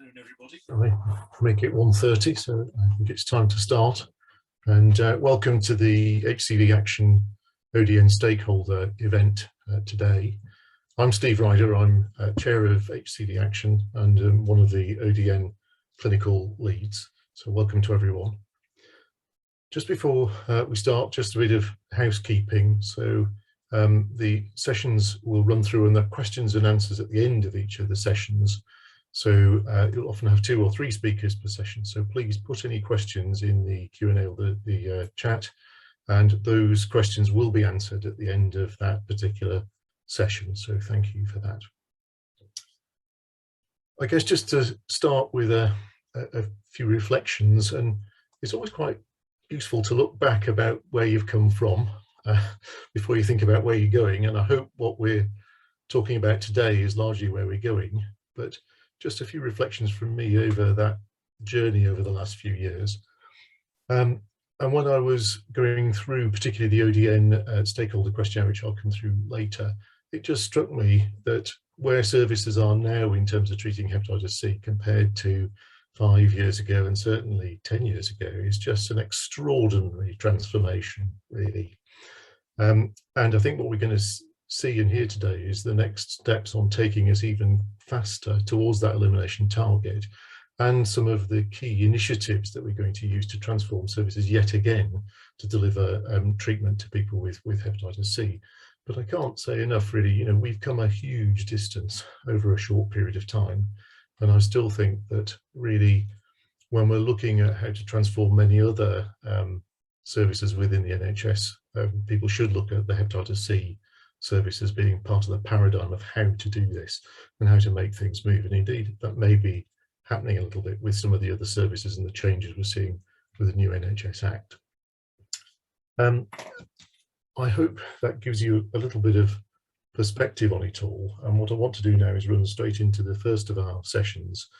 afternoon, everybody. I make it 1:30, so I think it's time to start. And welcome to the HCV Action ODN Stakeholder event today. I'm Steve Ryder. I'm chair of HCV Action and one of the ODN clinical leads. So welcome to everyone. Just before we start, just a bit of housekeeping. So the sessions will run through, and the questions and answers at the end of each of the sessions. So you'll often have 2 or 3 speakers per session. So please put any questions in the Q&A or the chat, and those questions will be answered at the end of that particular session. So thank you for that. I guess just to start with a few reflections, and it's always quite useful to look back about where you've come from before you think about where you're going. And I hope what we're talking about today is largely where we're going, but just a few reflections from me over that journey over the last few years. And when I was going through particularly the ODN stakeholder questionnaire, which I'll come through later, it just struck me that where services are now in terms of treating hepatitis C compared to 5 years ago and certainly 10 years ago is just an extraordinary transformation, really. And I think what we're going to see and hear today is the next steps on taking us even faster towards that elimination target, and some of the key initiatives that we're going to use to transform services yet again to deliver treatment to people with hepatitis C. But I can't say enough, really. You know, we've come a huge distance over a short period of time, and I still think that really when we're looking at how to transform many other services within the NHS, people should look at the hepatitis C service as being part of the paradigm of how to do this and how to make things move. And indeed, that may be happening a little bit with some of the other services and the changes we're seeing with the new NHS Act. I hope that gives you a little bit of perspective on it all. And what I want to do now is run straight into the first of our sessions.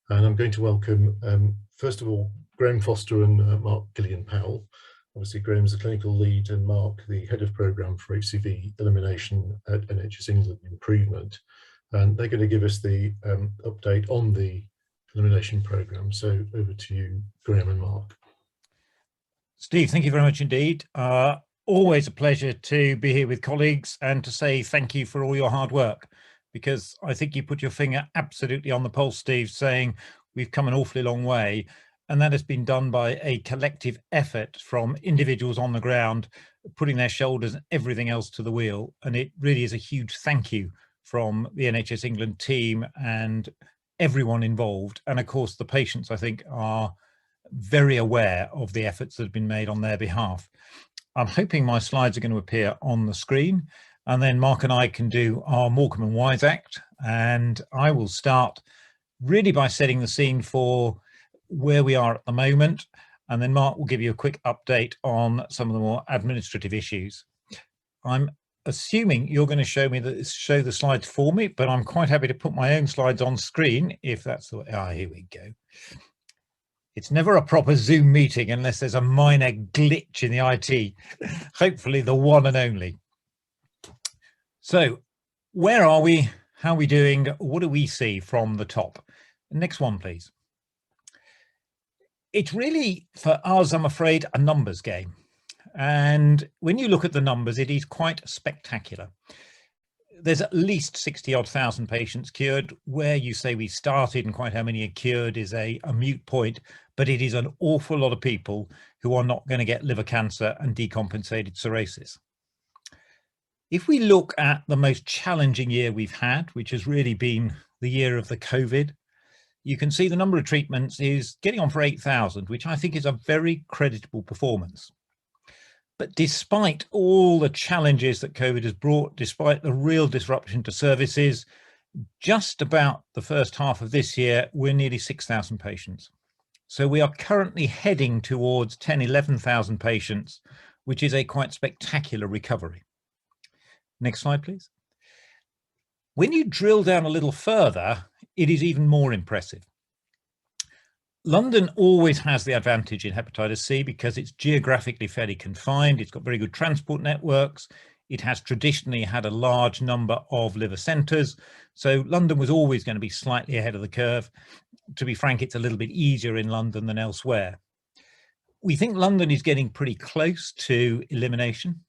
And I'm going to welcome, first of all, Graham Foster and Mark Gillyon-Powell. Obviously, Graham's the clinical lead and Mark the head of programme for HCV Elimination at NHS England Improvement. And they're going to give us the update on the elimination programme. So over to you, Graham and Mark. Steve, thank you very much indeed. Always a pleasure to be here with colleagues and to say thank you for all your hard work, because I think you put your finger absolutely on the pulse, Steve, saying we've come an awfully long way. And that has been done by a collective effort from individuals on the ground, putting their shoulders and everything else to the wheel. And it really is a huge thank you from the NHS England team and everyone involved. And of course, the patients, I think, are very aware of the efforts that have been made on their behalf. I'm hoping my slides are going to appear on the screen, and then Mark and I can do our Morecambe and Wise Act. And I will start really by setting the scene for where we are at the moment, and then Mark will give you a quick update on some of the more administrative issues. I'm assuming you're going to show the slides for me, but I'm quite happy to put my own slides on screen if that's the way. Here we go. It's never a proper Zoom meeting unless there's a minor glitch in the IT, hopefully the one and only. So where are we? How are we doing? What do we see from the top? Next one, please. It's really, for us, I'm afraid, a numbers game. And when you look at the numbers, it is quite spectacular. There's at least 60-odd thousand patients cured. Where you say we started and quite how many are cured is a moot point, but it is an awful lot of people who are not going to get liver cancer and decompensated cirrhosis. If we look at the most challenging year we've had, which has really been the year of the COVID, you can see the number of treatments is getting on for 8,000, which I think is a very creditable performance. But despite all the challenges that COVID has brought, despite the real disruption to services, just about the first half of this year, we're nearly 6,000 patients. So we are currently heading towards 11,000 patients, which is a quite spectacular recovery. Next slide, please. When you drill down a little further, it is even more impressive. London always has the advantage in hepatitis C because it's geographically fairly confined. It's got very good transport networks. It has traditionally had a large number of liver centres. So London was always going to be slightly ahead of the curve. to be frank, it's a little bit easier in London than elsewhere. We think London is getting pretty close to elimination.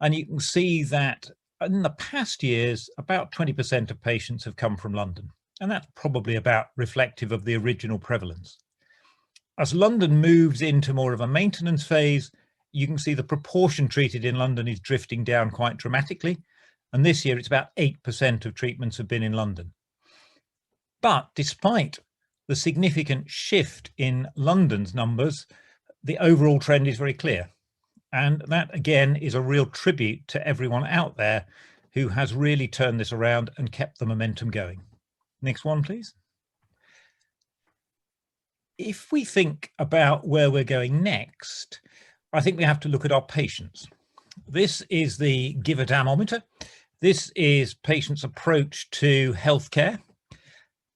And you can see that in the past years, about 20% of patients have come from London. And that's probably about reflective of the original prevalence. As London moves into more of a maintenance phase, you can see the proportion treated in London is drifting down quite dramatically. And this year, it's about 8% of treatments have been in London. But despite the significant shift in London's numbers, the overall trend is very clear. And that, again, is a real tribute to everyone out there who has really turned this around and kept the momentum going. Next one, please. If we think about where we're going next, I think we have to look at our patients. This is the Give a Damnometer. This is patients' approach to healthcare.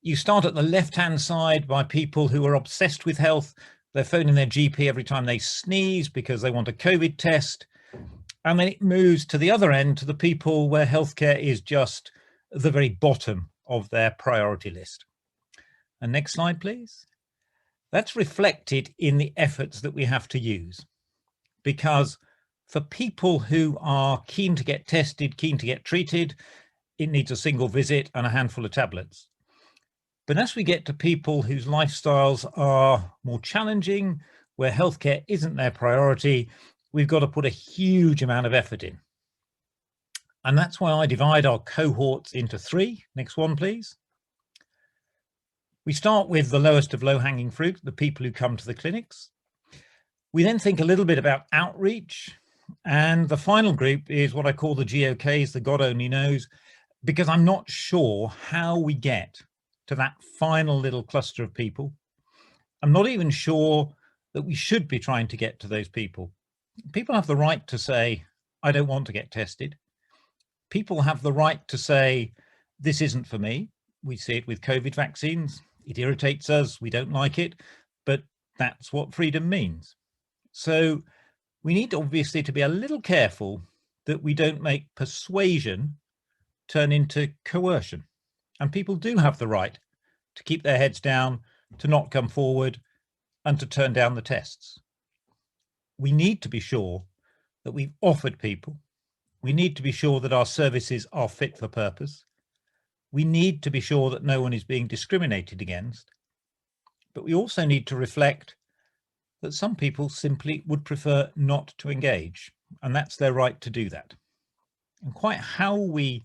You start at the left-hand side by people who are obsessed with health. They're phoning their GP every time they sneeze because they want a COVID test. And then it moves to the other end, to the people where healthcare is just the very bottom of their priority list. And next slide, please. That's reflected in the efforts that we have to use. Because for people who are keen to get tested, keen to get treated, it needs a single visit and a handful of tablets. But as we get to people whose lifestyles are more challenging, where healthcare isn't their priority, we've got to put a huge amount of effort in. And that's why I divide our cohorts into three. Next one, please. We start with the lowest of low-hanging fruit, the people who come to the clinics. We then think a little bit about outreach. And the final group is what I call the GOKs, the God only knows, because I'm not sure how we get to that final little cluster of people. I'm not even sure that we should be trying to get to those people. People have the right to say, I don't want to get tested. People have the right to say, this isn't for me. We see it with COVID vaccines. It irritates us. We don't like it, but that's what freedom means. So we need obviously to be a little careful that we don't make persuasion turn into coercion. And people do have the right to keep their heads down, to not come forward, and to turn down the tests. We need to be sure that we've offered people. We need to be sure that our services are fit for purpose. We need to be sure that no one is being discriminated against. But we also need to reflect that some people simply would prefer not to engage, and that's their right to do that. And quite how we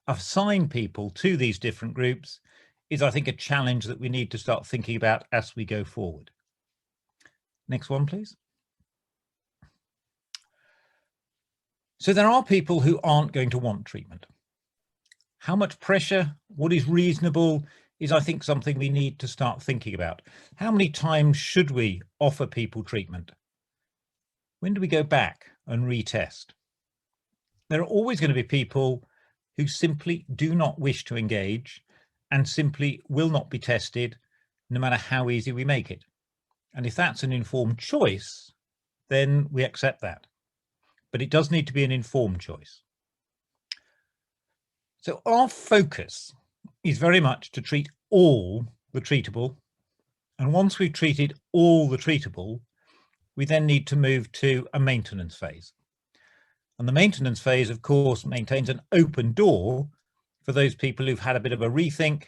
assign people to these different groups is, I think, a challenge that we need to start thinking about as we go forward. Next one, please. So there are people who aren't going to want treatment. How much pressure, what is reasonable, is, I think, something we need to start thinking about. How many times should we offer people treatment? When do we go back and retest? There are always going to be people who simply do not wish to engage and simply will not be tested, no matter how easy we make it. And if that's an informed choice, then we accept that. But it does need to be an informed choice. So our focus is very much to treat all the treatable. And once we've treated all the treatable, we then need to move to a maintenance phase. And the maintenance phase, of course, maintains an open door for those people who've had a bit of a rethink,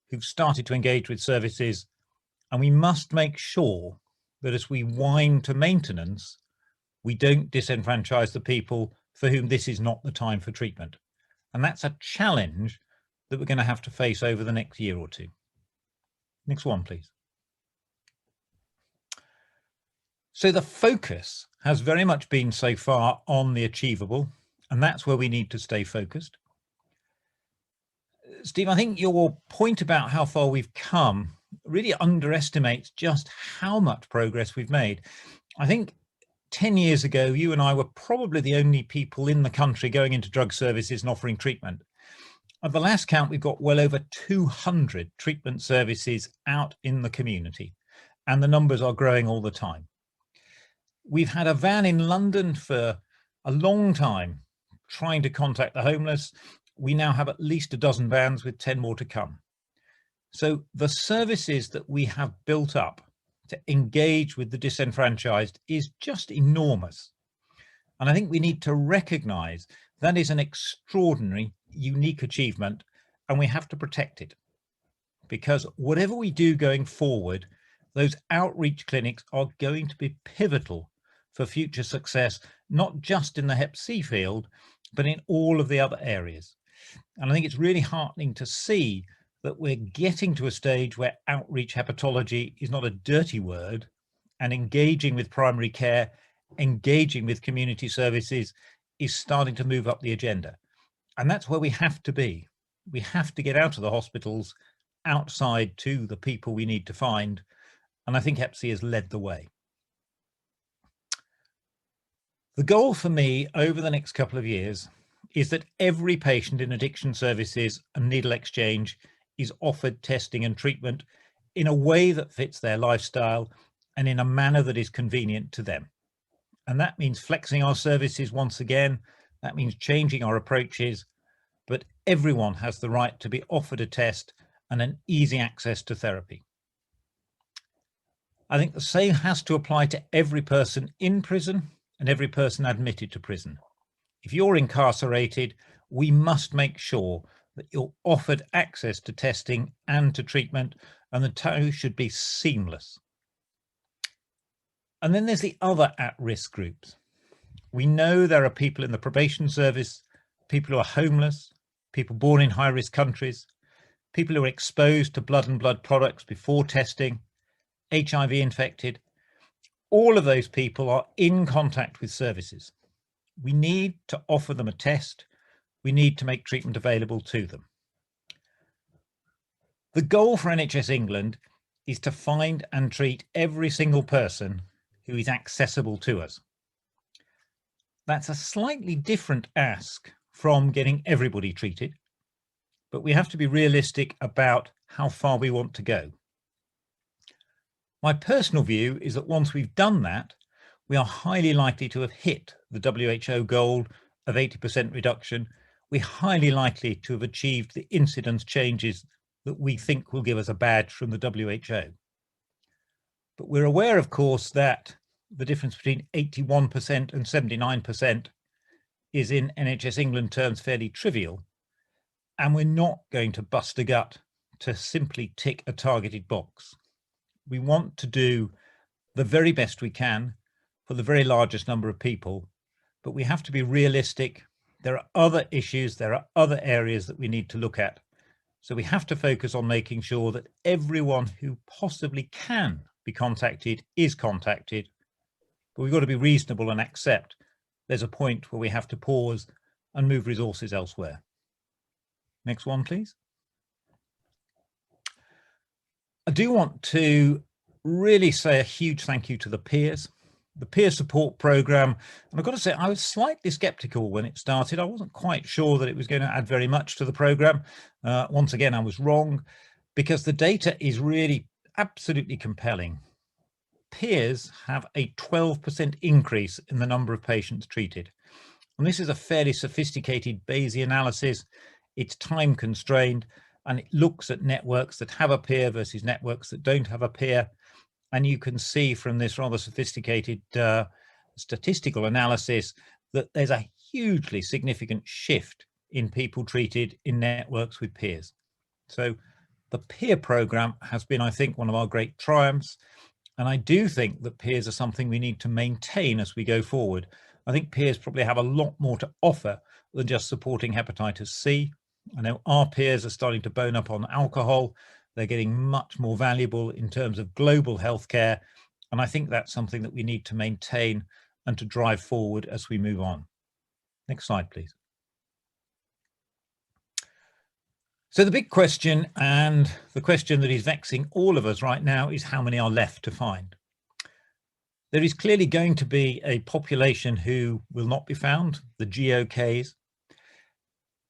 who've started to engage with services. And we must make sure that as we wind to maintenance, we don't disenfranchise the people for whom this is not the time for treatment. And that's a challenge that we're going to have to face over the next year or two. Next one, please. So the focus has very much been so far on the achievable, and that's where we need to stay focused. Steve, I think your point about how far we've come really underestimates just how much progress we've made. I think 10 years ago, you and I were probably the only people in the country going into drug services and offering treatment. At the last count, we've got well over 200 treatment services out in the community, and the numbers are growing all the time. We've had a van in London for a long time trying to contact the homeless. We now have at least a dozen vans with 10 more to come. So the services that we have built up to engage with the disenfranchised is just enormous. And I think we need to recognize that is an extraordinary, unique achievement, and we have to protect it. Because whatever we do going forward, those outreach clinics are going to be pivotal for future success, not just in the Hep C field, but in all of the other areas. And I think it's really heartening to see that we're getting to a stage where outreach hepatology is not a dirty word, and engaging with primary care, engaging with community services is starting to move up the agenda. And that's where we have to be. We have to get out of the hospitals, outside to the people we need to find. And I think Hep C has led the way. The goal for me over the next couple of years is that every patient in addiction services and needle exchange is offered testing and treatment in a way that fits their lifestyle and in a manner that is convenient to them. And that means flexing our services once again. That means changing our approaches, but everyone has the right to be offered a test and an easy access to therapy. I think the same has to apply to every person in prison and every person admitted to prison. If you're incarcerated, we must make sure that you're offered access to testing and to treatment, and the two should be seamless. And then there's the other at-risk groups. We know there are people in the probation service, people who are homeless, people born in high-risk countries, people who are exposed to blood and blood products before testing, HIV infected. All of those people are in contact with services. We need to offer them a test. We need to make treatment available to them. The goal for NHS England is to find and treat every single person who is accessible to us. That's a slightly different ask from getting everybody treated, but we have to be realistic about how far we want to go. My personal view is that once we've done that, we are highly likely to have hit the WHO goal of 80% reduction. We're highly likely to have achieved the incidence changes that we think will give us a badge from the WHO. But we're aware, of course, that the difference between 81% and 79% is in NHS England terms fairly trivial. And we're not going to bust a gut to simply tick a targeted box. We want to do the very best we can for the very largest number of people, but we have to be realistic. There are other issues, there are other areas that we need to look at. So we have to focus on making sure that everyone who possibly can be contacted is contacted, but we've got to be reasonable and accept there's a point where we have to pause and move resources elsewhere. Next one, please. I do want to really say a huge thank you to the peers, the peer support program. And I've got to say, I was slightly skeptical when it started. I wasn't quite sure that it was going to add very much to the program. Once again, I was wrong, because the data is really absolutely compelling. Peers have a 12% increase in the number of patients treated. And this is a fairly sophisticated Bayesian analysis. It's time constrained, and it looks at networks that have a peer versus networks that don't have a peer. And you can see from this rather sophisticated statistical analysis that there's a hugely significant shift in people treated in networks with peers. So the peer program has been, I think, one of our great triumphs. And I do think that peers are something we need to maintain as we go forward. I think peers probably have a lot more to offer than just supporting hepatitis C. I know our peers are starting to bone up on alcohol. They're getting much more valuable in terms of global healthcare. And I think that's something that we need to maintain and to drive forward as we move on. Next slide, please. So the big question, and the question that is vexing all of us right now, is how many are left to find? There is clearly going to be a population who will not be found, the GOKs.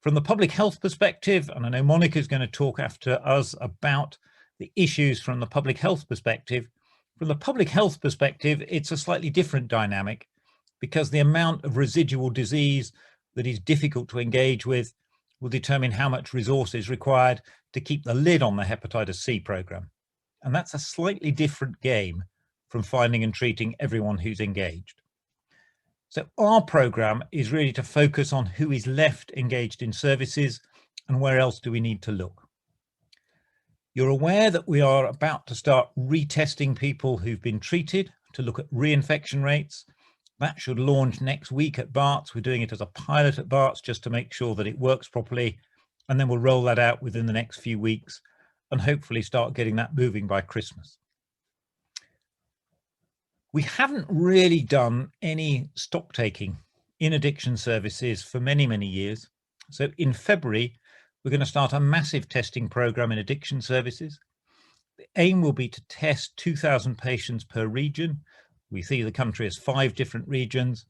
From the public health perspective, and I know Monica is going to talk after us about the issues from the public health perspective. From the public health perspective, it's a slightly different dynamic, because the amount of residual disease that is difficult to engage with will determine how much resource is required to keep the lid on the hepatitis C program. And that's a slightly different game from finding and treating everyone who's engaged. So our program is really to focus on who is left engaged in services and where else do we need to look. You're aware that we are about to start retesting people who've been treated to look at reinfection rates. That should launch next week at Barts. We're doing it as a pilot at Barts just to make sure that it works properly. And then we'll roll that out within the next few weeks and hopefully start getting that moving by Christmas. We haven't really done any stock taking in addiction services for many, many years. So in February, we're going to start a massive testing program in addiction services. The aim will be to test 2,000 patients per region. We see the country as 5 different regions.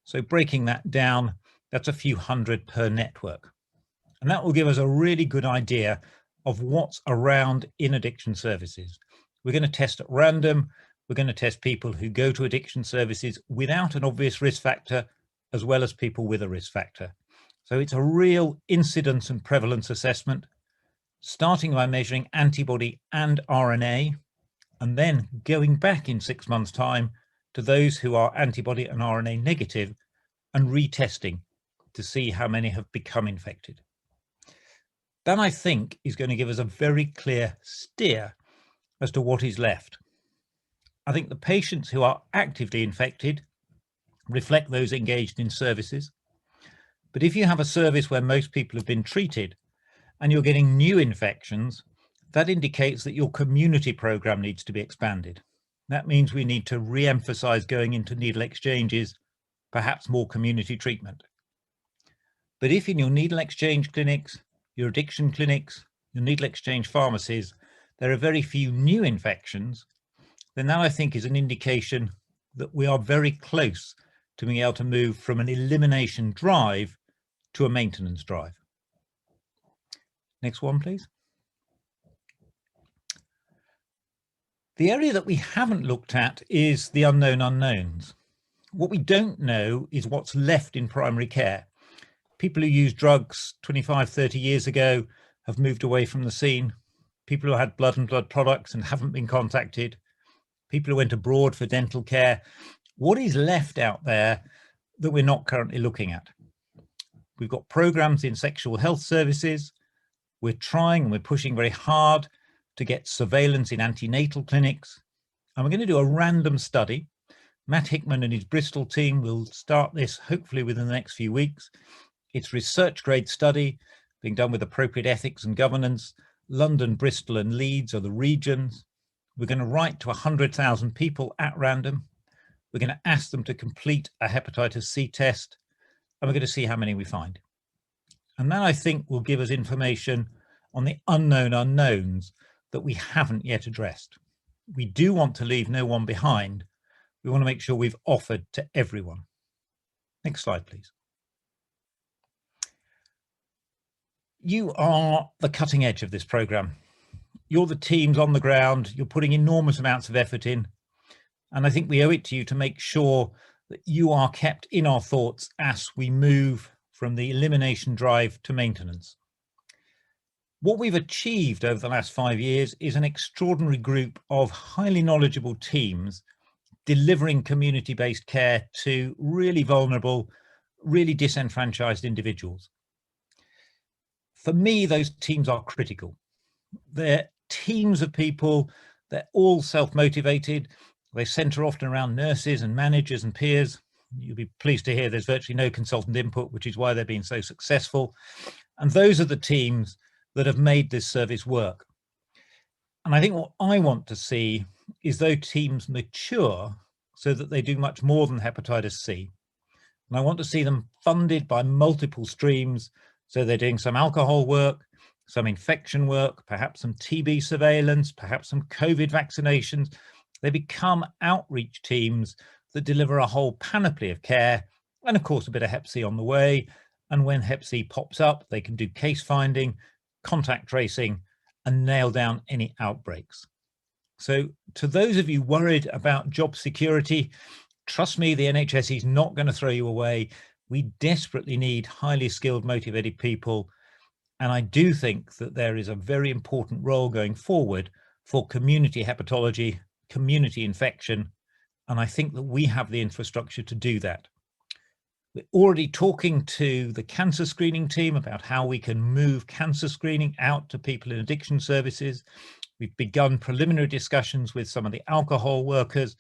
So breaking that down, that's a few hundred per network. And that will give us a really good idea of what's around in addiction services. We're going to test at random. We're going to test people who go to addiction services without an obvious risk factor, as well as people with a risk factor. So it's a real incidence and prevalence assessment, starting by measuring antibody and RNA, and then going back in 6 months' time to those who are antibody and RNA negative and retesting to see how many have become infected. That, I think, is going to give us a very clear steer as to what is left. I think the patients who are actively infected reflect those engaged in services. But if you have a service where most people have been treated and you're getting new infections, that indicates that your community program needs to be expanded. That means we need to re-emphasize going into needle exchanges, perhaps more community treatment. But if in your needle exchange clinics, your addiction clinics, your needle exchange pharmacies, there are very few new infections, then that, I think, is an indication that we are very close to being able to move from an elimination drive to a maintenance drive. Next one, please. The area that we haven't looked at is the unknown unknowns. What we don't know is what's left in primary care. People who used drugs 25, 30 years ago have moved away from the scene. People who had blood and blood products and haven't been contacted. People who went abroad for dental care. What is left out there that we're not currently looking at? We've got programs in sexual health services. We're trying and we're pushing very hard to get surveillance in antenatal clinics. And we're going to do a random study. Matt Hickman and his Bristol team will start this hopefully within the next few weeks. It's research grade study being done with appropriate ethics and governance. London, Bristol and Leeds are the regions. We're going to write to 100,000 people at random. We're going to ask them to complete a hepatitis C test, and we're going to see how many we find. And that, I think, will give us information on the unknown unknowns that we haven't yet addressed. We do want to leave no one behind. We want to make sure we've offered to everyone. Next slide, please. You are the cutting edge of this program. You're the teams on the ground. You're putting enormous amounts of effort in. And I think we owe it to you to make sure that you are kept in our thoughts as we move from the elimination drive to maintenance. What we've achieved over the last 5 years is an extraordinary group of highly knowledgeable teams delivering community-based care to really vulnerable, really disenfranchised individuals. For me, those teams are critical. They're teams of people, they're all self-motivated. They center often around nurses and managers and peers. You'll be pleased to hear there's virtually no consultant input, which is why they've been so successful. And those are the teams that have made this service work. And I think what I want to see is those teams mature so that they do much more than hepatitis C. And I want to see them funded by multiple streams. So they're doing some alcohol work, some infection work, perhaps some TB surveillance, perhaps some COVID vaccinations. They become outreach teams that deliver a whole panoply of care, and of course a bit of Hep C on the way. And when Hep C pops up, they can do case finding, contact tracing, and nail down any outbreaks. So to those of you worried about job security, trust me, the NHS is not going to throw you away. We desperately need highly skilled, motivated people. And I do think that there is a very important role going forward for community hepatology, community infection, and I think that we have the infrastructure to do that. We're already talking to the cancer screening team about how we can move cancer screening out to people in addiction services. We've begun preliminary discussions with some of the alcohol workers.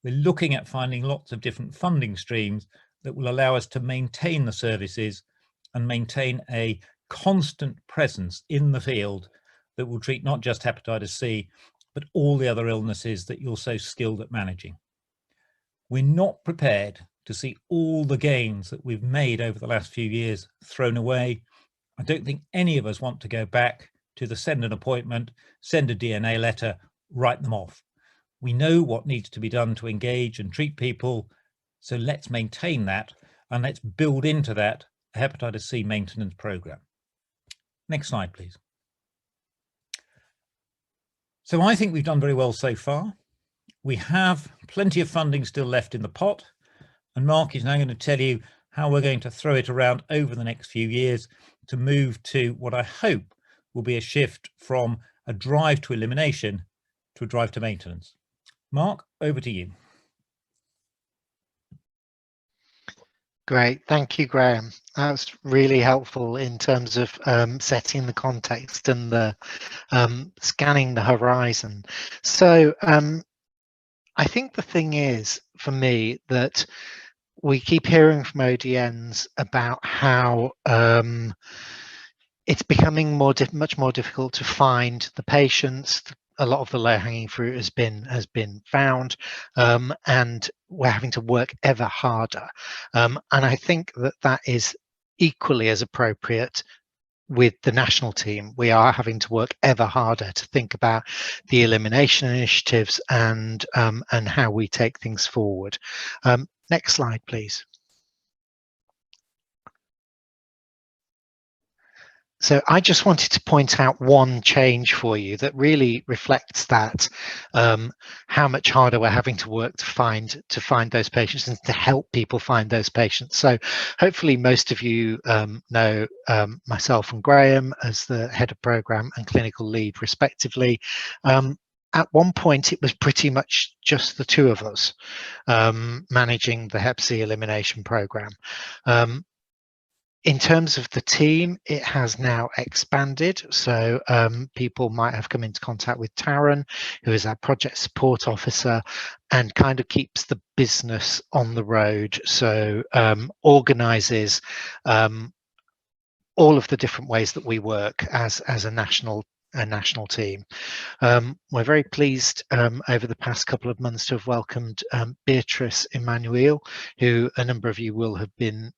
We're looking at finding lots of different funding streams that will allow us to maintain the services and maintain a constant presence in the field that will treat not just hepatitis C, but all the other illnesses that you're so skilled at managing. We're not prepared to see all the gains that we've made over the last few years thrown away. I don't think any of us want to go back to the send an appointment, send a DNA letter, write them off. We know what needs to be done to engage and treat people. So let's maintain that, and let's build into that a hepatitis C maintenance program. Next slide, please. So I think we've done very well so far. We have plenty of funding still left in the pot, and Mark is now going to tell you how we're going to throw it around over the next few years to move to what I hope will be a shift from a drive to elimination to a drive to maintenance. Mark, over to you. Great, thank you, Graham. That was really helpful in terms of setting the context and the scanning the horizon. So I think the thing is, for me, that we keep hearing from ODNs about how it's becoming much more difficult to find the patients. A lot of the low-hanging fruit has been found, and we're having to work ever harder. And I think that that is equally as appropriate with the national team. We are having to work ever harder to think about the elimination initiatives and how we take things forward. Next slide, please. So I just wanted to point out one change for you that really reflects that, how much harder we're having to work to find those patients and to help people find those patients. So hopefully most of you know myself and Graham as the head of program and clinical lead respectively. At one point it was pretty much just the two of us managing the Hep C elimination program. In terms of the team, it has now expanded. So people might have come into contact with Taryn, who is our project support officer and kind of keeps the business on the road. So organizes all of the different ways that we work as a national team. We're very pleased over the past couple of months to have welcomed Beatrice Emmanuel, who a number of you will have been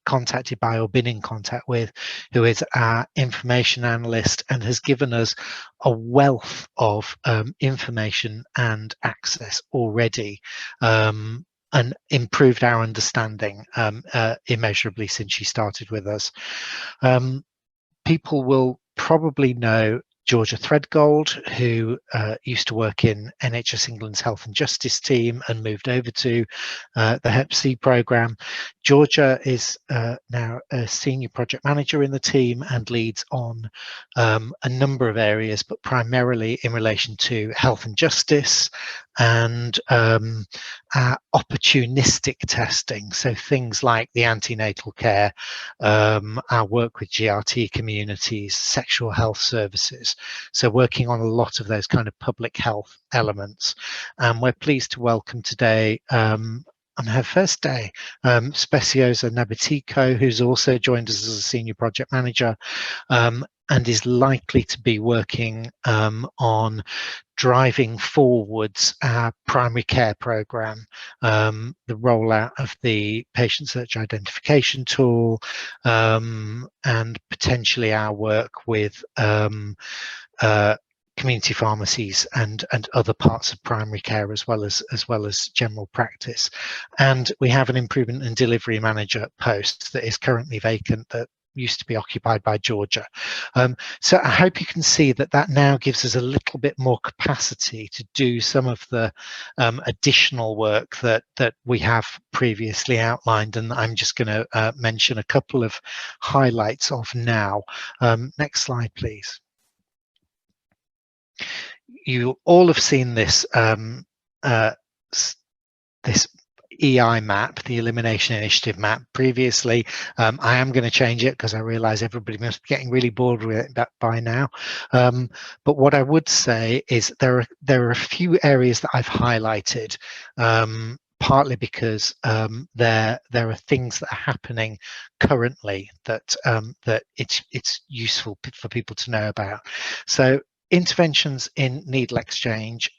contacted by or been in contact with, who is our information analyst and has given us a wealth of information and access already, and improved our understanding immeasurably since she started with us. People will probably know Georgia Threadgold, who used to work in NHS England's Health and Justice team and moved over to the Hep C programme. Georgia is now a senior project manager in the team and leads on a number of areas, but primarily in relation to health and justice and opportunistic testing. So things like the antenatal care, our work with GRT communities, sexual health services. So working on a lot of those kind of public health elements. And we're pleased to welcome today, on her first day, Speciosa Nabatico, who's also joined us as a senior project manager, and is likely to be working on driving forwards our primary care programme, the rollout of the patient search identification tool, and potentially our work with community pharmacies and other parts of primary care as well as general practice. And we have an improvement and delivery manager post that is currently vacant that used to be occupied by Georgia. So I hope you can see that that now gives us a little bit more capacity to do some of the additional work that we have previously outlined, and I'm just going to mention a couple of highlights of now. Next slide, please. You all have seen this this EI map, the Elimination Initiative map, previously. I am going to change it because I realize everybody must be getting really bored with it by now. But what I would say is there are a few areas that I've highlighted, partly because there are things that are happening currently that that it's useful for people to know about. So interventions in needle exchange,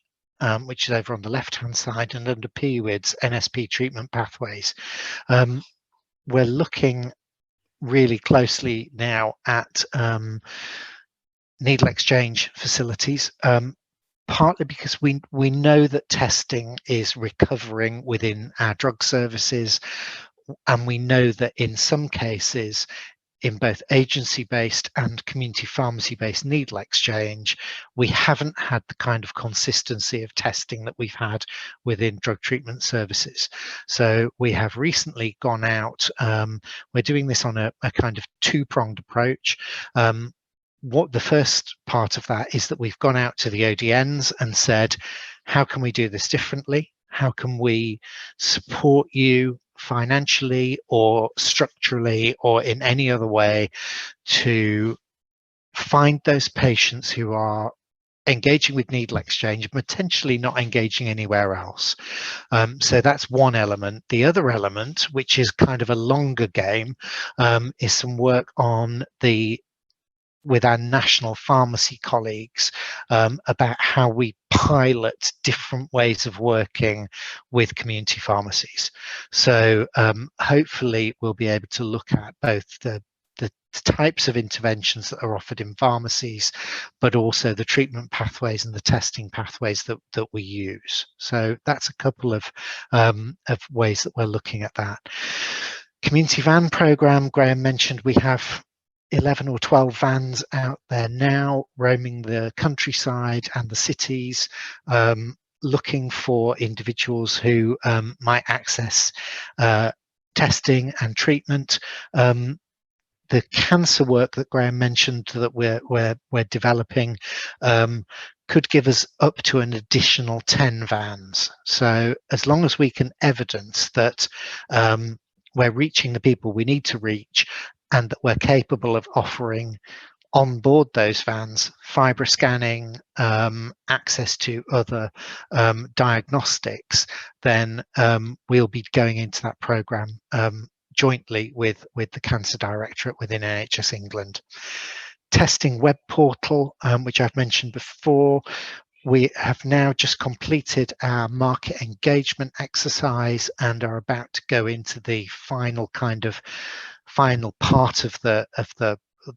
which is over on the left-hand side, and under PUIDs, NSP treatment pathways. We're looking really closely now at needle exchange facilities, partly because we know that testing is recovering within our drug services, and we know that in some cases, in both agency-based and community pharmacy-based needle exchange, we haven't had the kind of consistency of testing that we've had within drug treatment services. So we have recently gone out, we're doing this on a kind of two-pronged approach. What the first part of that is that we've gone out to the ODNs and said, how can we do this differently? How can we support you financially or structurally or in any other way to find those patients who are engaging with needle exchange, potentially not engaging anywhere else? So that's one element. The other element, which is kind of a longer game, is some work on with our national pharmacy colleagues about how we pilot different ways of working with community pharmacies. So hopefully we'll be able to look at both the types of interventions that are offered in pharmacies, but also the treatment pathways and the testing pathways that we use. So that's a couple of ways that we're looking at that. Community van program, Graham mentioned, we have 11 or 12 vans out there now, roaming the countryside and the cities, looking for individuals who might access testing and treatment. The cancer work that Graham mentioned that we're developing could give us up to an additional 10 vans. So as long as we can evidence that we're reaching the people we need to reach, and that we're capable of offering on board those vans fibro scanning, access to other diagnostics, then we'll be going into that program jointly with the Cancer Directorate within NHS England. Testing web portal, which I've mentioned before. We have now just completed our market engagement exercise and are about to go into the final part of the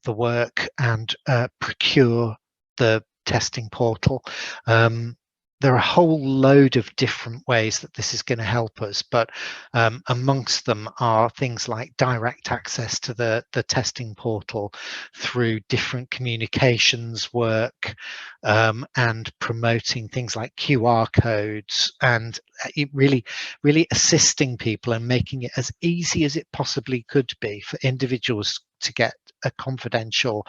work and procure the testing portal. There are a whole load of different ways that this is going to help us, but amongst them are things like direct access to the testing portal through different communications work, and promoting things like QR codes, and it really assisting people and making it as easy as it possibly could be for individuals to get a confidential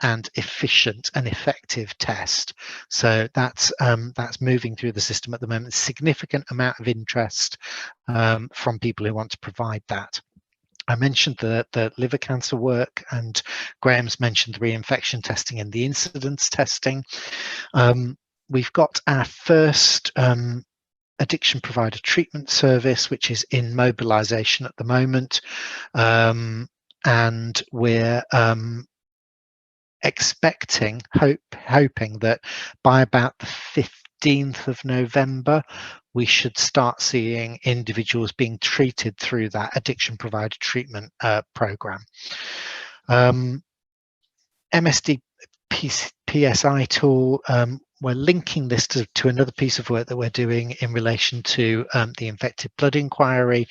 and efficient and effective test. So that's moving through the system at the moment. Significant amount of interest from people who want to provide that. I mentioned the liver cancer work, and Graham's mentioned the reinfection testing and the incidence testing. We've got our first addiction provider treatment service, which is in mobilisation at the moment, and we're expecting, hoping that by about the 15th of November, we should start seeing individuals being treated through that addiction provider treatment program. MSD PSI tool, we're linking this to another piece of work that we're doing in relation to the infected blood inquiry,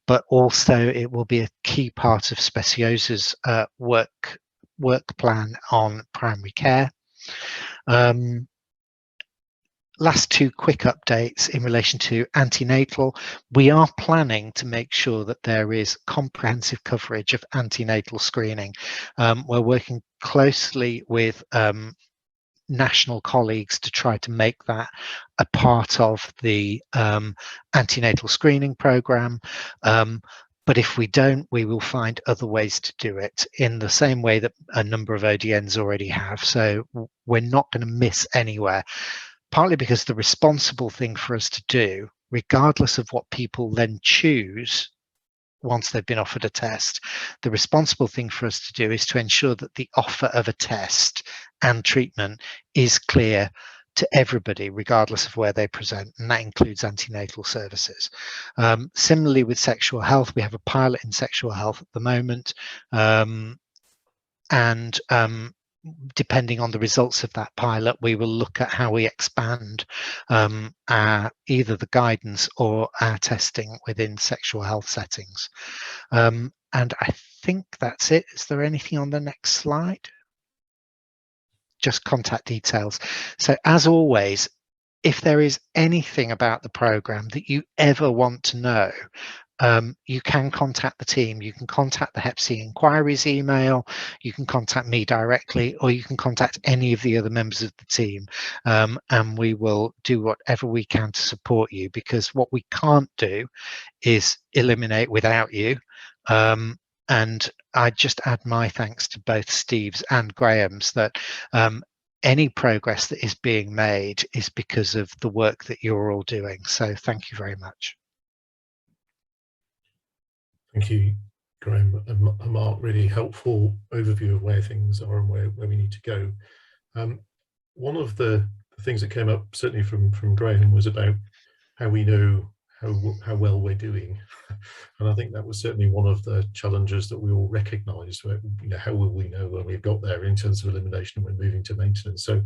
but also it will be a key part of Speciosa's work plan on primary care. Last two quick updates in relation to antenatal. We are planning to make sure that there is comprehensive coverage of antenatal screening. We're working closely with national colleagues to try to make that a part of the antenatal screening programme. But if we don't, we will find other ways to do it in the same way that a number of ODNs already have. So we're not going to miss anywhere. Partly because the responsible thing for us to do, regardless of what people then choose once they've been offered a test, the responsible thing for us to do is to ensure that the offer of a test and treatment is clear to everybody, regardless of where they present, and that includes antenatal services. Similarly with sexual health, we have a pilot in sexual health at the moment, depending on the results of that pilot, we will look at how we expand either the guidance or our testing within sexual health settings. And I think that's it. Is there anything on the next slide? Just contact details. So as always, if there is anything about the programme that you ever want to know, you can contact the team. You can contact the Hep C inquiries email, you can contact me directly, or you can contact any of the other members of the team, and we will do whatever we can to support you, because what we can't do is eliminate without you. And I just add my thanks to both Steve's and Graham's that any progress that is being made is because of the work that you're all doing. So thank you very much. Thank you, Graham and Mark. Really helpful overview of where things are and where we need to go. One of the things that came up certainly from Graham was about how we know how well we're doing, and I think that was certainly one of the challenges that we all recognised. How will we know when we've got there in terms of elimination and we're moving to maintenance? So,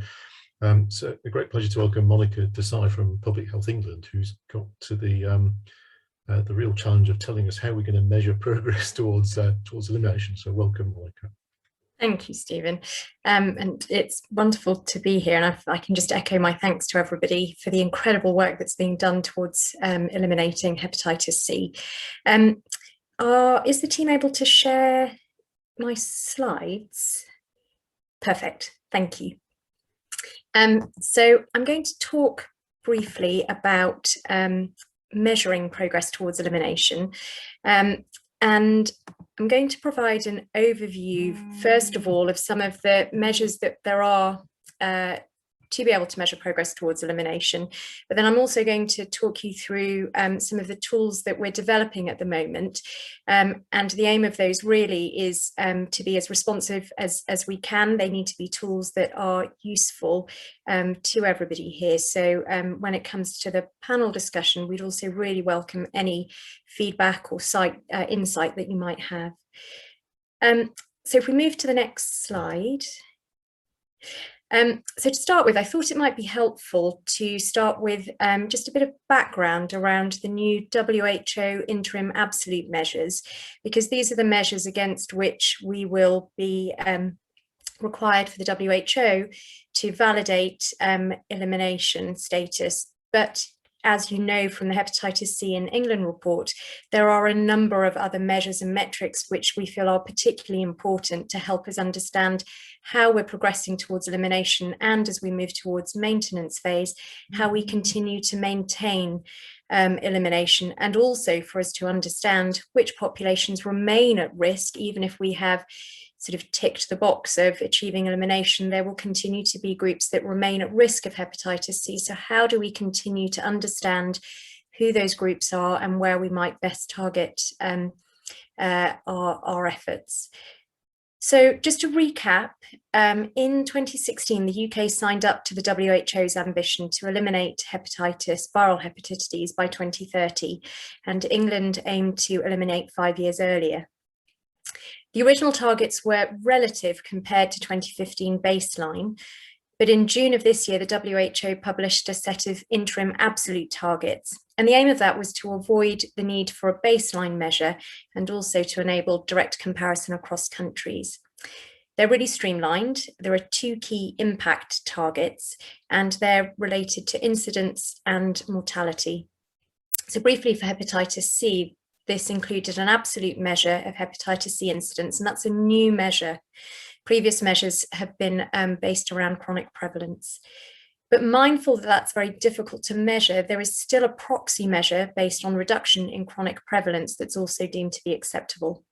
so a great pleasure to welcome Monica Desai from Public Health England, who's got to the real challenge of telling us how we're going to measure progress towards elimination. So welcome, Monica. Thank you, Stephen. And it's wonderful to be here. And I can just echo my thanks to everybody for the incredible work that's being done towards eliminating hepatitis C. Is the team able to share my slides? Perfect. Thank you. So I'm going to talk briefly about measuring progress towards elimination. And I'm going to provide an overview, first of all, of some of the measures that there are to be able to measure progress towards elimination. But then I'm also going to talk you through some of the tools that we're developing at the moment. And the aim of those really is to be as responsive as we can. They need to be tools that are useful to everybody here. So when it comes to the panel discussion, we'd also really welcome any feedback or insight that you might have. So if we move to the next slide. So to start with, I thought it might be helpful to start with just a bit of background around the new WHO interim absolute measures, because these are the measures against which we will be required for the WHO to validate elimination status. But as you know from the Hepatitis C in England report, there are a number of other measures and metrics which we feel are particularly important to help us understand how we're progressing towards elimination, and as we move towards maintenance phase, how we continue to maintain elimination, and also for us to understand which populations remain at risk. Even if we have sort of ticked the box of achieving elimination, there will continue to be groups that remain at risk of hepatitis C. So how do we continue to understand who those groups are and where we might best target our efforts? So just to recap, in 2016, the UK signed up to the WHO's ambition to eliminate viral hepatitis by 2030, and England aimed to eliminate 5 years earlier. The original targets were relative compared to 2015 baseline, But in June of this year, the WHO published a set of interim absolute targets. And the aim of that was to avoid the need for a baseline measure and also to enable direct comparison across countries. They're really streamlined. There are 2 key impact targets, and they're related to incidence and mortality. So briefly for hepatitis C, this included an absolute measure of hepatitis C incidence, and that's a new measure. Previous measures have been based around chronic prevalence. But mindful that that's very difficult to measure, there is still a proxy measure based on reduction in chronic prevalence that's also deemed to be acceptable.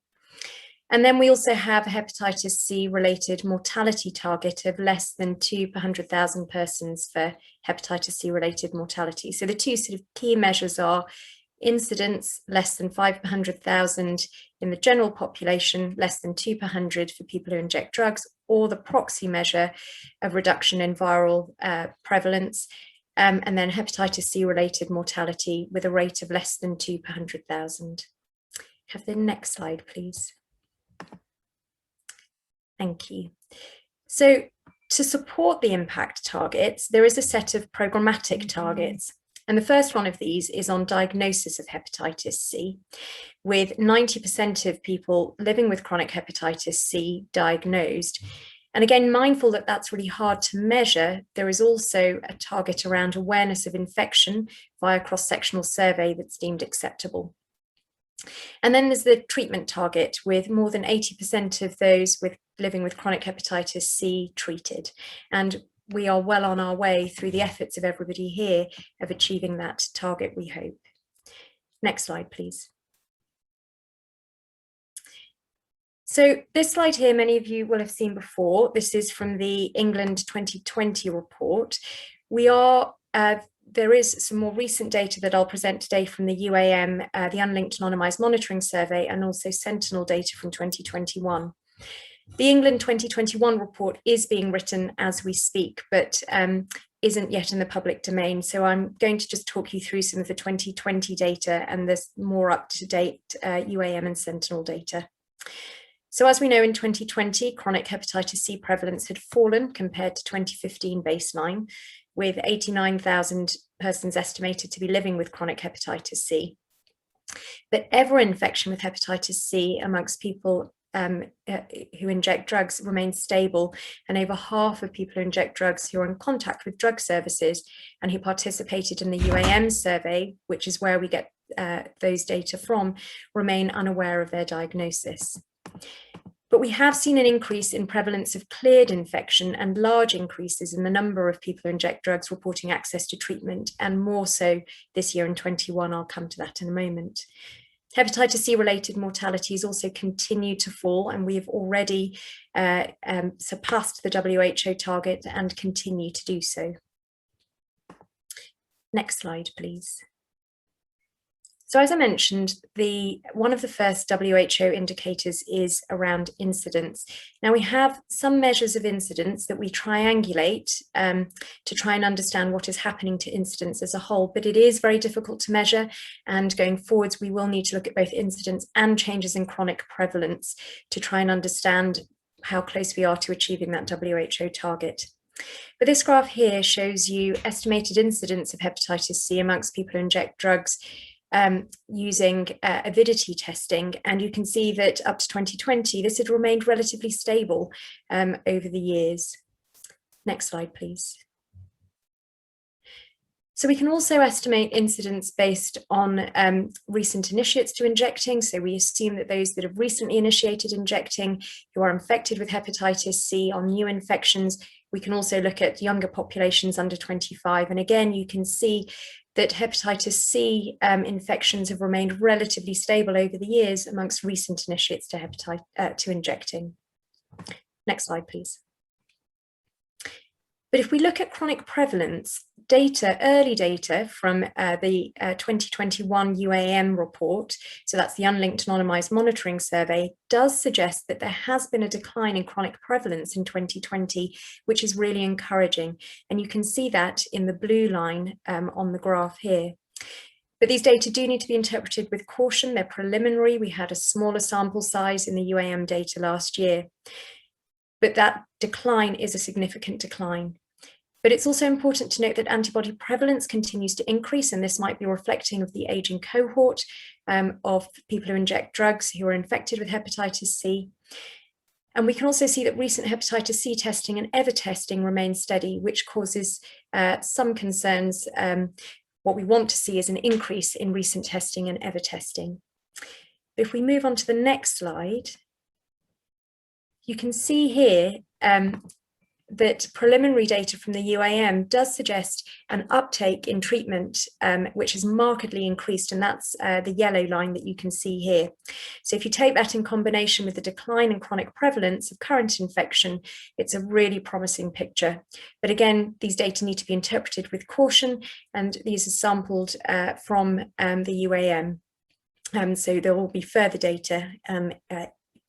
And then we also have a hepatitis C related mortality target of less than 2 per 100,000 persons for hepatitis C related mortality. So the 2 sort of key measures are incidence less than 5 per 100,000 in the general population, less than 2 per 100 for people who inject drugs, or the proxy measure of reduction in viral prevalence, and then hepatitis C related mortality with a rate of less than 2 per 100,000. Have the next slide, please. Thank you. So to support the impact targets, there is a set of programmatic targets. And the first one of these is on diagnosis of hepatitis C, with 90% of people living with chronic hepatitis C diagnosed. And again, mindful that that's really hard to measure, there is also a target around awareness of infection via cross-sectional survey that's deemed acceptable. And then there's the treatment target, with more than 80% of those living with chronic hepatitis C treated. And we are well on our way through the efforts of everybody here of achieving that target, we hope. Next slide, please. So this slide here, many of you will have seen before. This is from the England 2020 report. There is some more recent data that I'll present today from the UAM, the Unlinked Anonymised Monitoring Survey, and also Sentinel data from 2021. The England 2021 report is being written as we speak, but isn't yet in the public domain. So I'm going to just talk you through some of the 2020 data and this more up-to-date UAM and Sentinel data. So as we know, in 2020, chronic hepatitis C prevalence had fallen compared to 2015 baseline, with 89,000 persons estimated to be living with chronic hepatitis C. But ever infection with hepatitis C amongst people who inject drugs remains stable, and over half of people who inject drugs who are in contact with drug services and who participated in the UAM survey, which is where we get those data from, remain unaware of their diagnosis. But we have seen an increase in prevalence of cleared infection and large increases in the number of people who inject drugs reporting access to treatment, and more so this year in 21. I'll come to that in a moment. Hepatitis C related mortalities also continue to fall, and we have already surpassed the WHO target and continue to do so. Next slide, please. So as I mentioned, one of the first WHO indicators is around incidence. Now we have some measures of incidence that we triangulate to try and understand what is happening to incidence as a whole, but it is very difficult to measure, and going forwards we will need to look at both incidence and changes in chronic prevalence to try and understand how close we are to achieving that WHO target. But this graph here shows you estimated incidence of hepatitis C amongst people who inject drugs using avidity testing, and you can see that up to 2020 this had remained relatively stable over the years. Next slide, please. So we can also estimate incidence based on recent initiates to injecting. So we assume that those that have recently initiated injecting who are infected with hepatitis C are new infections. We can also look at younger populations under 25, and again you can see that hepatitis C infections have remained relatively stable over the years amongst recent initiates to injecting. Next slide, please. But if we look at chronic prevalence data, early data from the 2021 UAM report, so that's the Unlinked Anonymised Monitoring Survey, does suggest that there has been a decline in chronic prevalence in 2020, which is really encouraging. And you can see that in the blue line on the graph here. But these data do need to be interpreted with caution. They're preliminary. We had a smaller sample size in the UAM data last year. But that decline is a significant decline. But it's also important to note that antibody prevalence continues to increase, and this might be reflecting of the aging cohort of people who inject drugs who are infected with hepatitis C. And we can also see that recent hepatitis C testing and ever testing remains steady, which causes some concerns. What we want to see is an increase in recent testing and ever testing. If we move on to the next slide, you can see here that preliminary data from the UAM does suggest an uptake in treatment, which has markedly increased, and that's the yellow line that you can see here. So if you take that in combination with the decline in chronic prevalence of current infection, it's a really promising picture. But again, these data need to be interpreted with caution, and these are sampled from the UAM. So there will be further data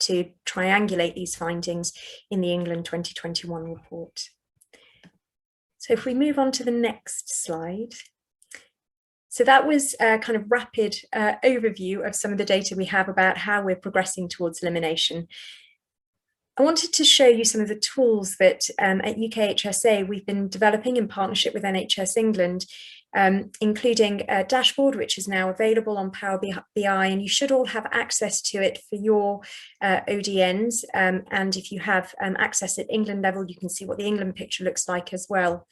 to triangulate these findings in the England 2021 report. So if we move on to the next slide. So that was a kind of rapid overview of some of the data we have about how we're progressing towards elimination. I wanted to show you some of the tools that at UKHSA we've been developing in partnership with NHS England, including a dashboard which is now available on Power BI, and you should all have access to it for your ODNs. And if you have access at England level, you can see what the England picture looks like as well.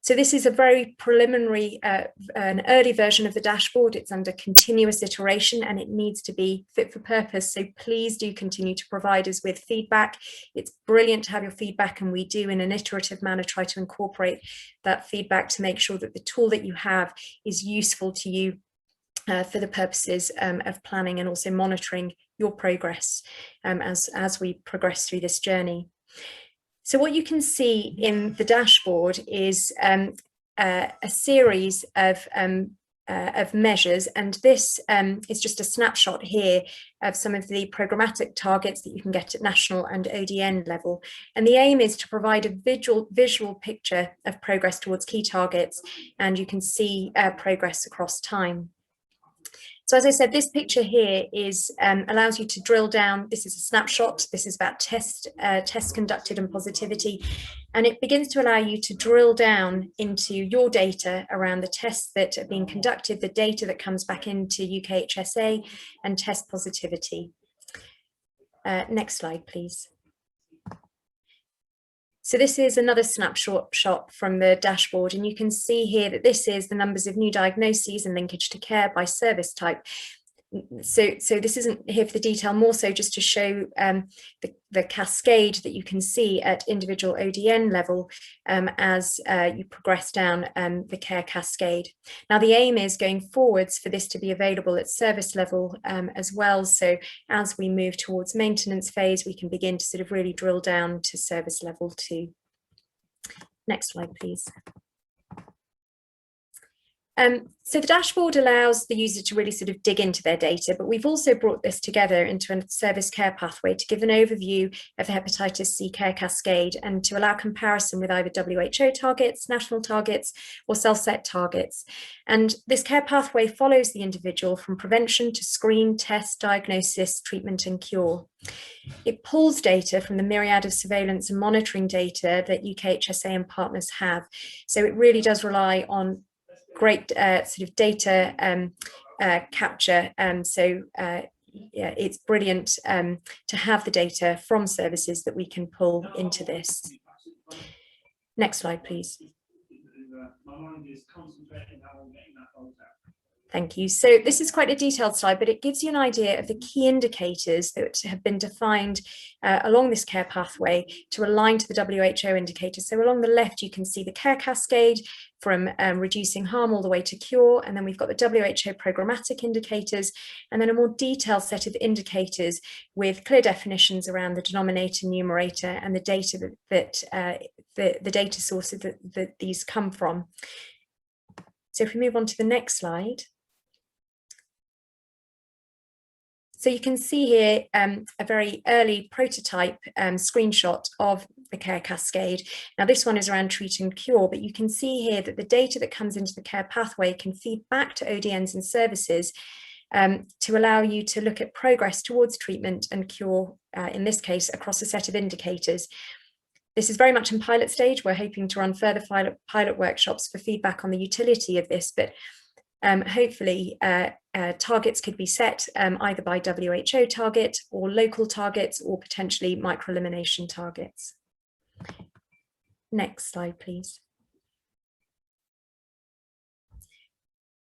So this is a very preliminary, an early version of the dashboard. It's under continuous iteration and it needs to be fit for purpose. So please do continue to provide us with feedback. It's brilliant to have your feedback, and we do in an iterative manner try to incorporate that feedback to make sure that the tool that you have is useful to you for the purposes of planning and also monitoring your progress as we progress through this journey. So what you can see in the dashboard is a series of measures, and this is just a snapshot here of some of the programmatic targets that you can get at national and ODN level. And the aim is to provide a visual picture of progress towards key targets, and you can see progress across time. So as I said, this picture here is allows you to drill down. This is a snapshot. This is about tests conducted and positivity. And it begins to allow you to drill down into your data around the tests that are being conducted, the data that comes back into UKHSA, and test positivity. Next slide, please. So this is another snapshot from the dashboard, and you can see here that this is the numbers of new diagnoses and linkage to care by service type. So this isn't here for the detail, more so just to show the cascade that you can see at individual ODN level as you progress down the care cascade. Now the aim is going forwards for this to be available at service level as well. So as we move towards maintenance phase, we can begin to sort of really drill down to service level too. Next slide, please. So the dashboard allows the user to really sort of dig into their data, but we've also brought this together into a service care pathway to give an overview of the hepatitis C care cascade and to allow comparison with either WHO targets, national targets, or self-set targets. And this care pathway follows the individual from prevention to screen, test, diagnosis, treatment, and cure. It pulls data from the myriad of surveillance and monitoring data that UKHSA and partners have. So it really does rely on great sort of data capture. Yeah, it's brilliant to have the data from services that we can pull into this. Next slide, please. Thank you. So this is quite a detailed slide, but it gives you an idea of the key indicators that have been defined along this care pathway to align to the WHO indicators. So along the left, you can see the care cascade from reducing harm all the way to cure. And then we've got the WHO programmatic indicators, and then a more detailed set of indicators with clear definitions around the denominator, numerator, and the data the data sources that these come from. So if we move on to the next slide. So you can see here a very early prototype screenshot of the care cascade. Now this one is around treat and cure, but you can see here that the data that comes into the care pathway can feed back to ODNs and services to allow you to look at progress towards treatment and cure, in this case, across a set of indicators. This is very much in pilot stage. We're hoping to run further pilot workshops for feedback on the utility of this, but hopefully targets could be set either by WHO target or local targets or potentially microelimination targets. Next slide, please.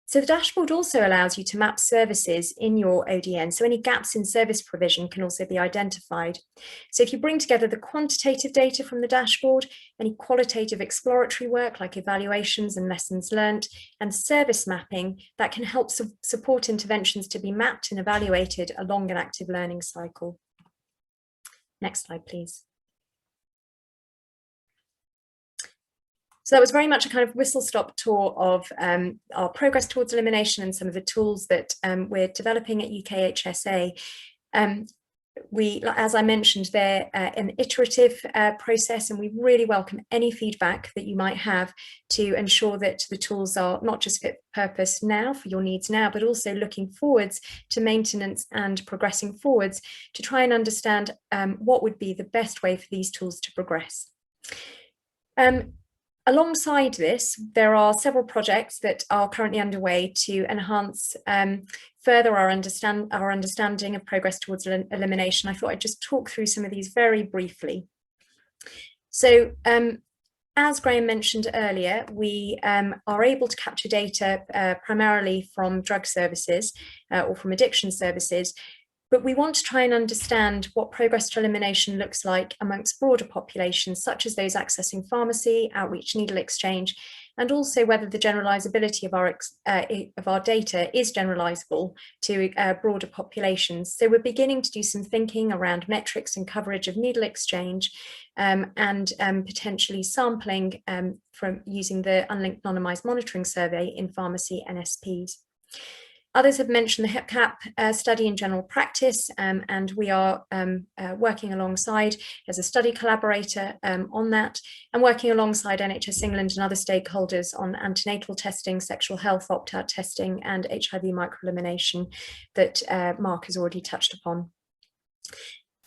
So the dashboard also allows you to map services in your ODN, so any gaps in service provision can also be identified. So if you bring together the quantitative data from the dashboard, any qualitative exploratory work like evaluations and lessons learnt, and service mapping, that can help support interventions to be mapped and evaluated along an active learning cycle. Next slide, please. So that was very much a kind of whistle-stop tour of our progress towards elimination and some of the tools that we're developing at UKHSA. As I mentioned, they're an iterative process, and we really welcome any feedback that you might have to ensure that the tools are not just fit for purpose now for your needs now, but also looking forwards to maintenance and progressing forwards to try and understand what would be the best way for these tools to progress. Alongside this, there are several projects that are currently underway to enhance further our understanding of progress towards elimination. I thought I'd just talk through some of these very briefly. So as Graham mentioned earlier, we are able to capture data primarily from drug services or from addiction services, but we want to try and understand what progress to elimination looks like amongst broader populations, such as those accessing pharmacy, outreach needle exchange, and also whether the generalizability of our data is generalizable to broader populations. So we're beginning to do some thinking around metrics and coverage of needle exchange and potentially sampling from using the Unlinked Anonymized Monitoring Survey in pharmacy NSPs. Others have mentioned the HipCap study in general practice, and we are working alongside as a study collaborator on that, and working alongside NHS England and other stakeholders on antenatal testing, sexual health opt-out testing, and HIV microelimination that Mark has already touched upon.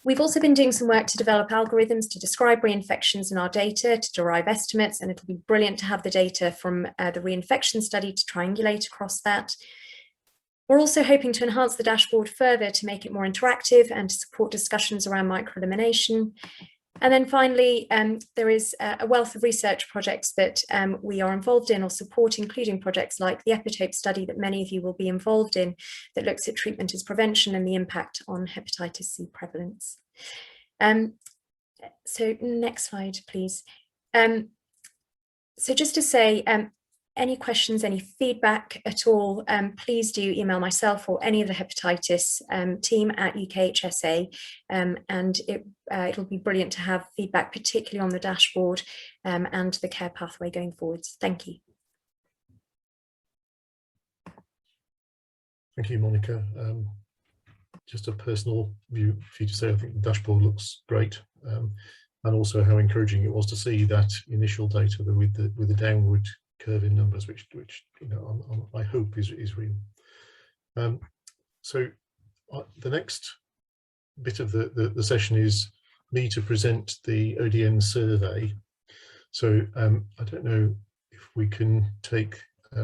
We've also been doing some work to develop algorithms to describe reinfections in our data, to derive estimates, and it'll be brilliant to have the data from the reinfection study to triangulate across that. We're also hoping to enhance the dashboard further to make it more interactive and to support discussions around microelimination. And then finally, there is a wealth of research projects that we are involved in or support, including projects like the Epitope study that many of you will be involved in, that looks at treatment as prevention and the impact on hepatitis C prevalence. So next slide, please. So just to say, any questions, any feedback at all, please do email myself or any of the hepatitis team at UKHSA, and it'll be brilliant to have feedback, particularly on the dashboard and the care pathway going forwards. Thank you. Thank you, Monica. Just a personal view for you to say, I think the dashboard looks great, and also how encouraging it was to see that initial data with the downward curve in numbers, which you know, I hope is real. So the next bit of the session is me to present the ODN survey. So I don't know if we can take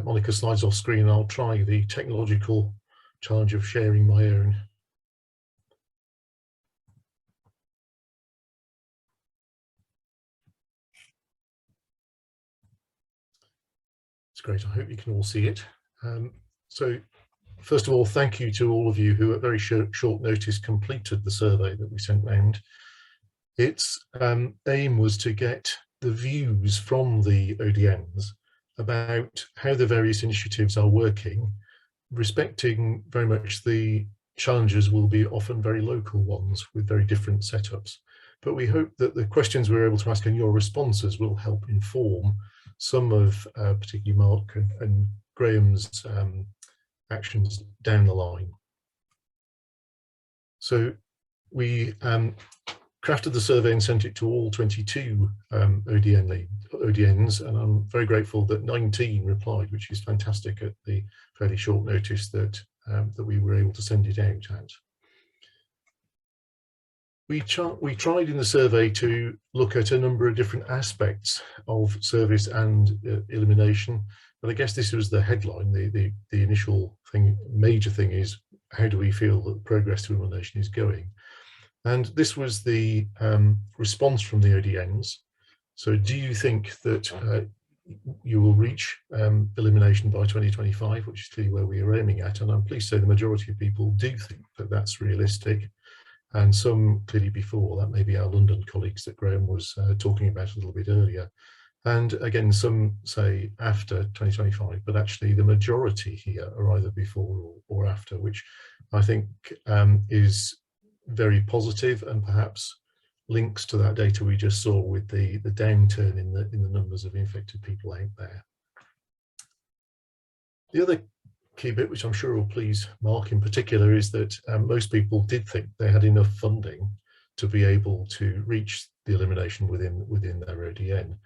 Monica's slides off screen. I'll try the technological challenge of sharing my own. It's great. I hope you can all see it. So first of all, thank you to all of you who at very short notice completed the survey that we sent round. Its aim was to get the views from the ODNs about how the various initiatives are working, respecting very much the challenges will be often very local ones with very different setups. But we hope that the questions we're able to ask and your responses will help inform some of particularly Mark and Graham's actions down the line. So we crafted the survey and sent it to all 22 ODNs, and I'm very grateful that 19 replied, which is fantastic at the fairly short notice that that we were able to send it out at. We tried in the survey to look at a number of different aspects of service and elimination, but I guess this was the headline. The initial thing, major thing, is how do we feel that progress to elimination is going? And this was the response from the ODNs. So do you think that you will reach elimination by 2025, which is clearly where we are aiming at? And I'm pleased to say the majority of people do think that that's realistic. And some clearly before, that may be our London colleagues that Graham was talking about a little bit earlier. And again, some say after 2025, but actually the majority here are either before or after, which I think is very positive and perhaps links to that data we just saw with the downturn in the numbers of infected people out there. The other key bit, which I'm sure will please Mark in particular, is that most people did think they had enough funding to be able to reach the elimination within their ODN.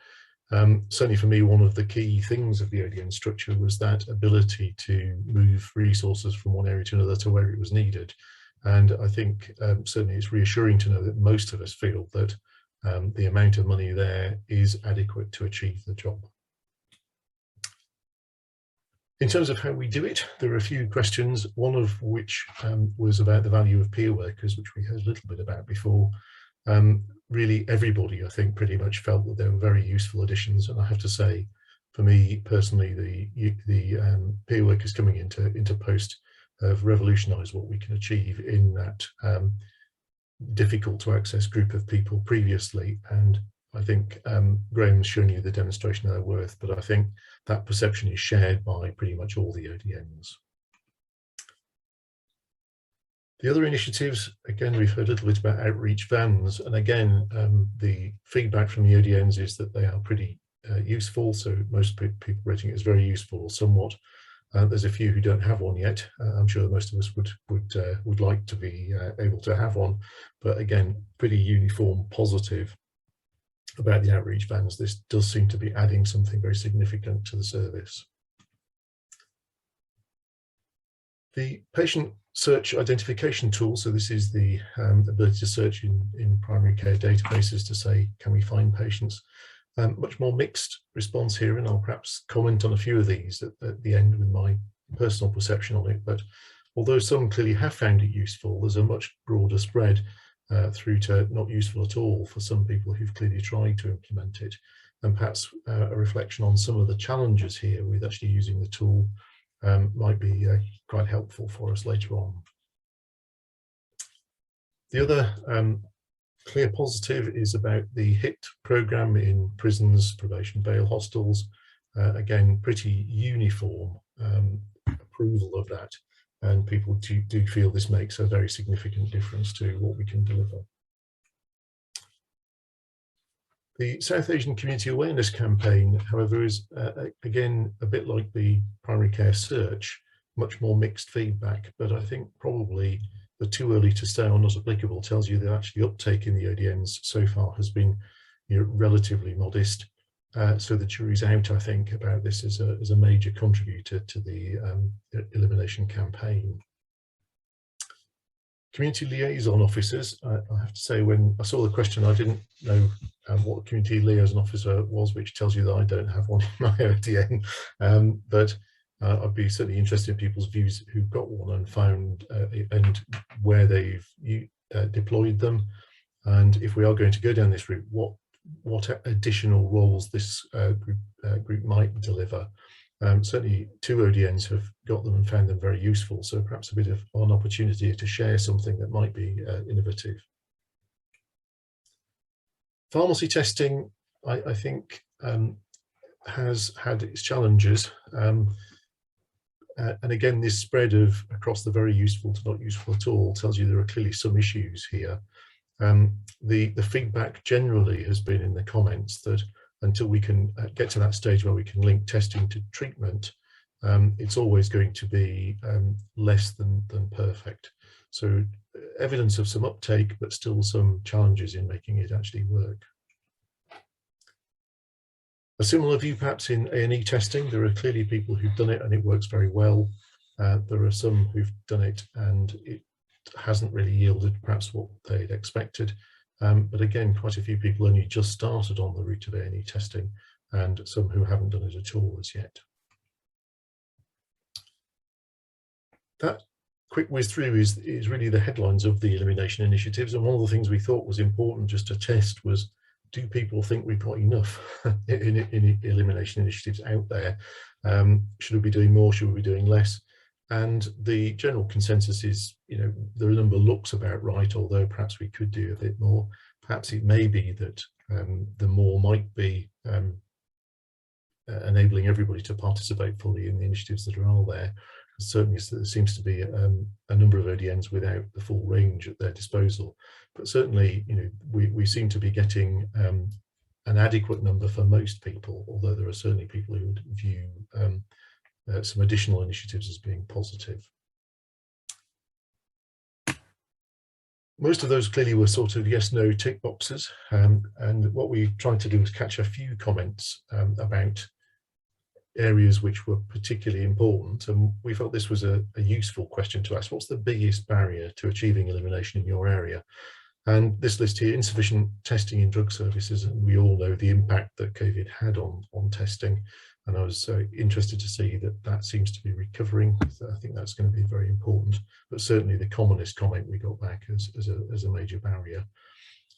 Certainly for me, one of the key things of the ODN structure was that ability to move resources from one area to another to where it was needed. And I think certainly it's reassuring to know that most of us feel that the amount of money there is adequate to achieve the job. In terms of how we do it, there are a few questions, one of which was about the value of peer workers, which we heard a little bit about before. Really everybody, I think, pretty much felt that they were very useful additions. And I have to say, for me personally, the peer workers coming into post have revolutionised what we can achieve in that difficult to access group of people previously. And I think Graham's shown you the demonstration of their worth, but I think that perception is shared by pretty much all the ODNs. The other initiatives, again, we've heard a little bit about outreach vans, and again, the feedback from the ODNs is that they are pretty useful. So most people rating it as very useful, somewhat. There's a few who don't have one yet. I'm sure most of us would like to be able to have one, but again, pretty uniform, positive about the outreach vans. This does seem to be adding something very significant to the service. The patient search identification tool, so this is the ability to search in primary care databases to say, can we find patients? Much more mixed response here, and I'll perhaps comment on a few of these at the end with my personal perception on it. But although some clearly have found it useful, there's a much broader spread through to not useful at all for some people who've clearly tried to implement it. And perhaps a reflection on some of the challenges here with actually using the tool might be quite helpful for us later on. The other clear positive is about the HIT programme in prisons, probation, bail, hostels. Again, pretty uniform approval of that. And people do feel this makes a very significant difference to what we can deliver. The South Asian Community Awareness Campaign, however, is again a bit like the primary care search, much more mixed feedback, but I think probably the too early to say or not applicable tells you that actually uptake in the ODNs so far has been relatively modest. So the jury's out, I think, about this as a major contributor to the elimination campaign. Community liaison officers, I have to say, when I saw the question, I didn't know what a community liaison officer was, which tells you that I don't have one in my ODN. But I'd be certainly interested in people's views who've got one and found and where they've deployed them. And if we are going to go down this route, what additional roles this group might deliver. Certainly 2 ODNs have got them and found them very useful, so perhaps a bit of an opportunity to share something that might be innovative. Pharmacy testing, I think, has had its challenges. And again, this spread across the very useful to not useful at all tells you there are clearly some issues here. The feedback generally has been in the comments that until we can get to that stage where we can link testing to treatment, it's always going to be less than perfect. So evidence of some uptake, but still some challenges in making it actually work. A similar view perhaps in A&E testing. There are clearly people who've done it and it works very well. There are some who've done it and it hasn't really yielded perhaps what they'd expected. But again, quite a few people only just started on the route of A&E testing, and some who haven't done it at all as yet. That quick whiz through is really the headlines of the elimination initiatives, and one of the things we thought was important just to test was, do people think we've got enough in elimination initiatives out there? Should we be doing more? Should we be doing less? And the general consensus is, the number looks about right, although perhaps we could do a bit more. Perhaps it may be that the more might be enabling everybody to participate fully in the initiatives that are all there. Certainly there seems to be a number of ODNs without the full range at their disposal, but certainly we seem to be getting an adequate number for most people, although there are certainly people who would view some additional initiatives as being positive. Most of those clearly were sort of yes, no tick boxes, and what we tried to do was catch a few comments about areas which were particularly important, and we felt this was a useful question to ask. What's the biggest barrier to achieving elimination in your area? And this list here, insufficient testing in drug services, and we all know the impact that COVID had on testing, and I was interested to see that seems to be recovering. So I think that's going to be very important, but certainly the commonest comment we got back as a major barrier.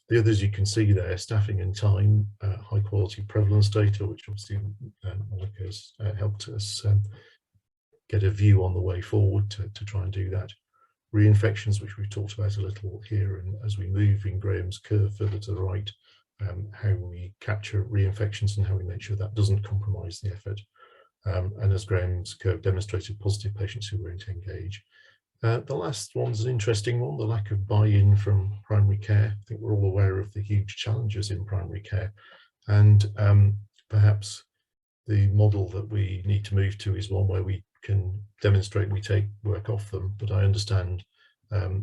The others you can see there: staffing and time, high quality prevalence data, which obviously Monica has helped us get a view on the way forward to try and do that. Reinfections, which we've talked about a little here, and as we move in Graham's curve further to the right, how we capture reinfections and how we make sure that doesn't compromise the effort. And as Graham's curve demonstrated, positive patients who won't engage. The last one's an interesting one, the lack of buy-in from primary care. I think we're all aware of the huge challenges in primary care, and perhaps the model that we need to move to is one where we can demonstrate we take work off them, but I understand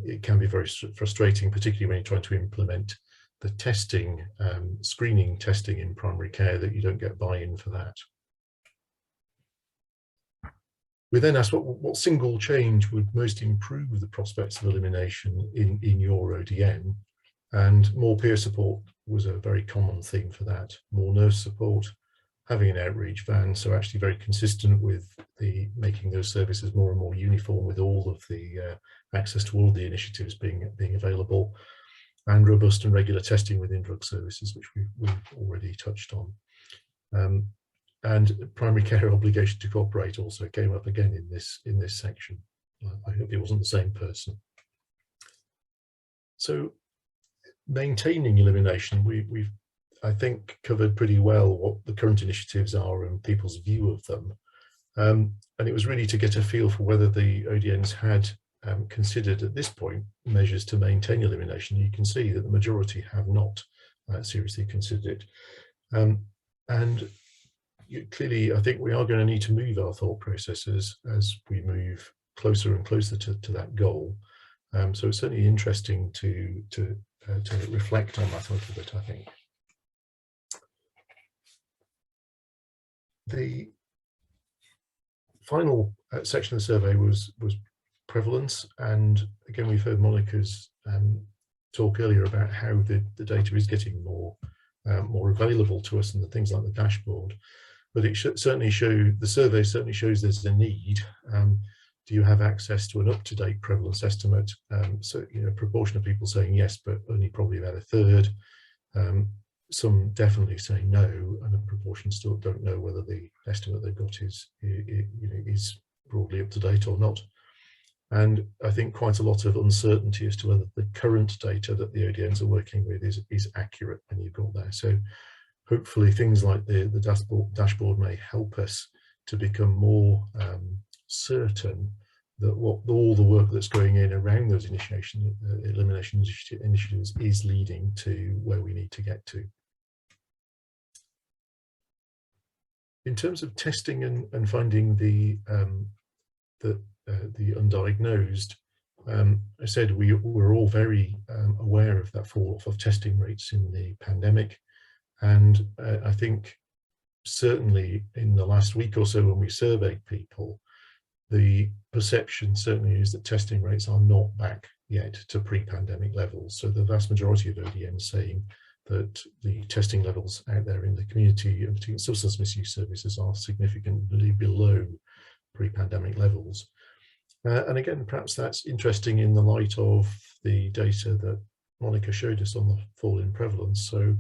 it can be very frustrating, particularly when you're trying to implement the testing, screening testing in primary care, that you don't get buy-in for that. We then asked what single change would most improve the prospects of elimination in your ODN, and more peer support was a very common theme for that. More nurse support, having an outreach van, so actually very consistent with making those services more and more uniform, with all of the access to all of the initiatives being available, and robust and regular testing within drug services, which we've already touched on. And primary care obligation to cooperate also came up again in this section. I hope it wasn't the same person. So maintaining elimination, we've I think covered pretty well what the current initiatives are and people's view of them. And it was really to get a feel for whether the ODNs had considered at this point measures to maintain elimination. You can see that the majority have not seriously considered it. And clearly, I think we are going to need to move our thought processes as we move closer and closer to that goal. So it's certainly interesting to reflect on that a little bit, I think. The final section of the survey was prevalence, and again we've heard Monica's talk earlier about how the data is getting more available to us and the things like the dashboard. But it the survey certainly shows there's a need. Do you have access to an up-to-date prevalence estimate? So, a proportion of people saying yes, but only probably about a third. Some definitely say no, and a proportion still don't know whether the estimate they've got is broadly up to date or not. And I think quite a lot of uncertainty as to whether the current data that the ODNs are working with is accurate when you've got there. So hopefully things like the dashboard may help us to become more certain that all the work that's going in around those elimination initiatives is leading to where we need to get to. In terms of testing and finding the undiagnosed, I said we're all very aware of that fall off of testing rates in the pandemic, and I think certainly in the last week or so when we surveyed people, the perception certainly is that testing rates are not back yet to pre-pandemic levels. So the vast majority of ODNs saying that the testing levels out there in the community, and particularly substance misuse services, are significantly below pre-pandemic levels. And again, perhaps that's interesting in the light of the data that Monica showed us on the fall in prevalence. So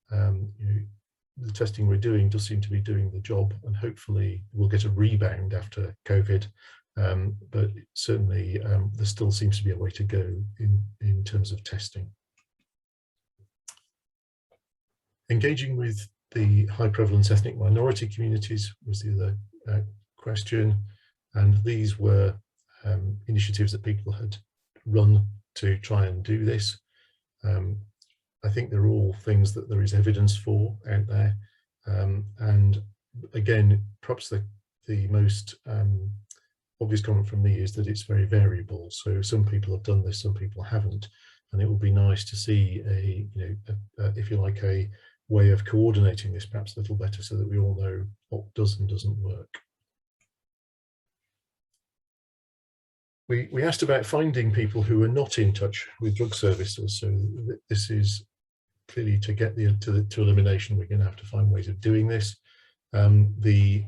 the testing we're doing does seem to be doing the job, and hopefully we'll get a rebound after COVID. But certainly there still seems to be a way to go in terms of testing. Engaging with the high prevalence ethnic minority communities was the other question, and these were initiatives that people had run to try and do this. I think they're all things that there is evidence for out there, and again, perhaps the most obvious comment from me is that it's very variable. So some people have done this, some people haven't, and it would be nice to see if you like, a way of coordinating this perhaps a little better, so that we all know what does and doesn't work. We asked about finding people who are not in touch with drug services. So this is clearly to get to elimination, we're going to have to find ways of doing this. The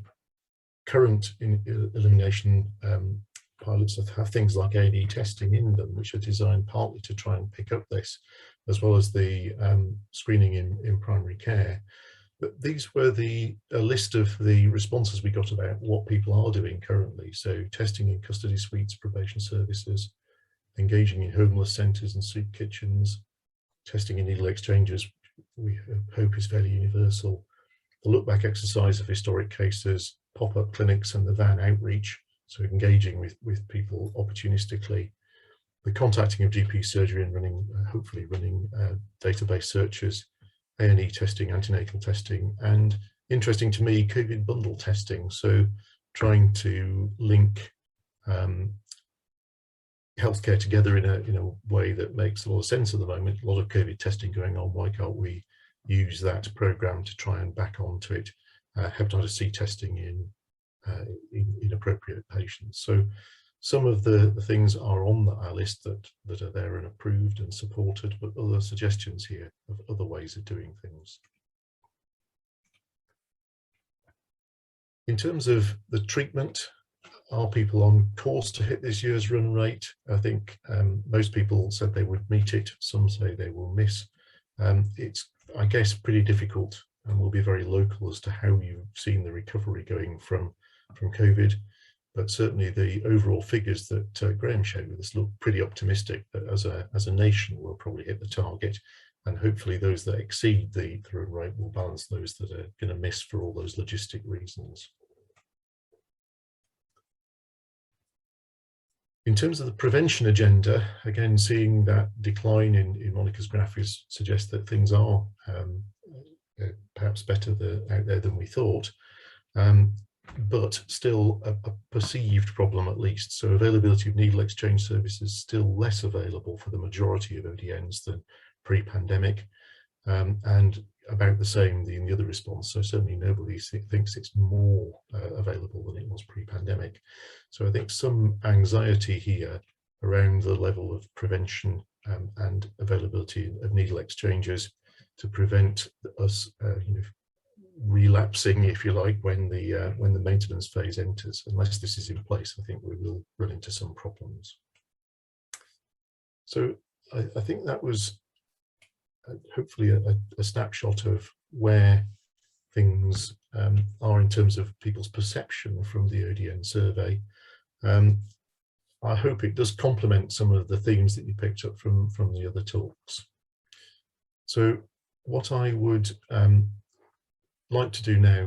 current elimination pilots have things like A&E testing in them, which are designed partly to try and pick up this, as well as the screening in primary care. But these were a list of the responses we got about what people are doing currently. So testing in custody suites, probation services, engaging in homeless centres and soup kitchens, testing in needle exchanges, we hope is fairly universal. The look back exercise of historic cases, pop-up clinics and the van outreach, so engaging with people opportunistically. The contacting of GP surgery and running, hopefully running database searches, A&E testing, antenatal testing, and interesting to me, COVID bundle testing. So trying to link healthcare together in a way that makes a lot of sense at the moment. A lot of COVID testing going on. Why can't we use that program to try and back onto it? Hepatitis C testing in appropriate patients. So some of the things are on our list that are there and approved and supported, but other suggestions here of other ways of doing things. In terms of the treatment, are people on course to hit this year's run rate? I think most people said they would meet it. Some say they will miss. It's, I guess, pretty difficult and will be very local as to how you've seen the recovery going from COVID. But certainly the overall figures that Graham showed with us look pretty optimistic that as a nation we'll probably hit the target, and hopefully those that exceed the run rate will balance those that are going to miss for all those logistic reasons. In terms of the prevention agenda, again, seeing that decline in Monica's graph suggests that things are perhaps better out there than we thought. But still a perceived problem at least. So availability of needle exchange services still less available for the majority of ODNs than pre-pandemic, and about the same in the other response. So certainly nobody thinks it's more available than it was pre-pandemic. So I think some anxiety here around the level of prevention and availability of needle exchanges to prevent us relapsing, if you like, when the maintenance phase enters. Unless this is in place, I think we will run into some problems. So I think that was hopefully a snapshot of where things are in terms of people's perception from the ODN survey. I hope it does complement some of the themes that you picked up from the other talks. So what I would like to do now